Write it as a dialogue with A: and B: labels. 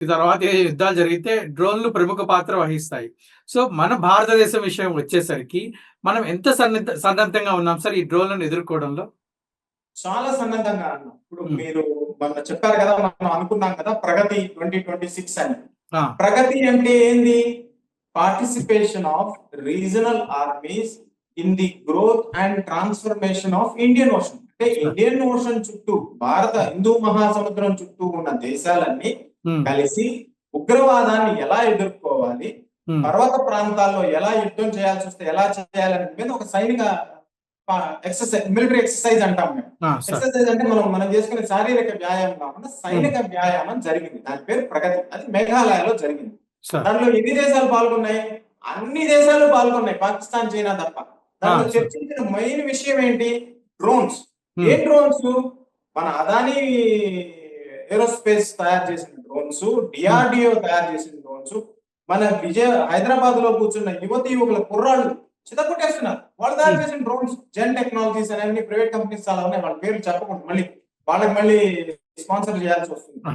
A: ఈ తర్వాత ఏ యుద్ధాలు జరిగితే డ్రోన్‌లు ప్రముఖ పాత్ర వహిస్తాయి. సో, మన భారతదేశం విషయం వచ్చేసరికి మనం ఎంత సన్నద్ధంగా ఉన్నాం సార్ ఈ డ్రోన్‌లను ఎదుర్కోవడంలో?
B: చాలా సన్నద్ధంగా అన్నాం. ఇప్పుడు
A: హ్మ్.
B: మీరు మొన్న చెప్పారు కదా! మనం అనుకున్నాం కదా! ప్రగతి 2026 అని.
A: ఆ!
B: ప్రగతి అంటే ఏంది? Participation of regional armies in the growth and transformation of Indian Ocean. అంటే
A: సార్.
B: ఇండియన్ ఓషన్ చుట్టూ, భారత హిందూ మహాసముద్రం చుట్టూ ఉన్న దేశాలన్నీ
A: హ్మ్.
B: కలిసి ఉగ్రవాదాన్ని ఎలా ఎదుర్కోవాలి?
A: హ్మ్.
B: పర్వత ప్రాంతాల్లో ఎలా యుద్ధం చేయాల్సొస్తే ఎలా చేయాలనే మీద ఒక సైనిక మిలిటరీ ఎక్సర్సైజ్ అంటాం మేము.
A: ఆ! సార్.
B: ఎక్సర్సైజ్ అంటే మనం చేసుకునే శారీరక వ్యాయామం కాకుండా
A: హ్మ్.
B: సైనిక వ్యాయామం జరిగింది. దాని పేరు ప్రగతి. అది మేఘాలయలో జరిగింది.
A: సార్.
B: దాంట్లో ఎన్ని దేశాలు పాల్గొన్నాయి? అన్ని దేశాలు పాల్గొన్నాయి. పాకిస్తాన్, చైనా తప్ప.
A: ఆ!
B: దాంట్లో
A: సార్.
B: చర్చించిన మెయిన్ విషయం ఏంటి? డ్రోన్స్.
A: హ్మ్.
B: ఏం డ్రోన్స్? మన అదానీ ఏరోస్పేస్ తయారు చేసిన డ్రోన్స్,
A: హ్మ్.
B: డిఆర్‌డిఓ తయారు చేసిన డ్రోన్స్, మన హైదరాబాద్‌లో కూర్చున్న యువతీ యువకుల కుర్రాళ్ళు చితకొట్టేస్తున్నారు. వాళ్ళు తయారు
A: హ్మ్.
B: చేసిన డ్రోన్స్. జెన్ టెక్నాలజీస్ అనేవి ప్రైవేట్ కంపెనీస్ చాలా ఉన్నాయి. వాళ్ళ పేర్లు చెప్పకూడదు. మళ్ళీ వాళ్ళకి స్పాన్సర్ చేయాల్సి వస్తుంది.
A: ఆ!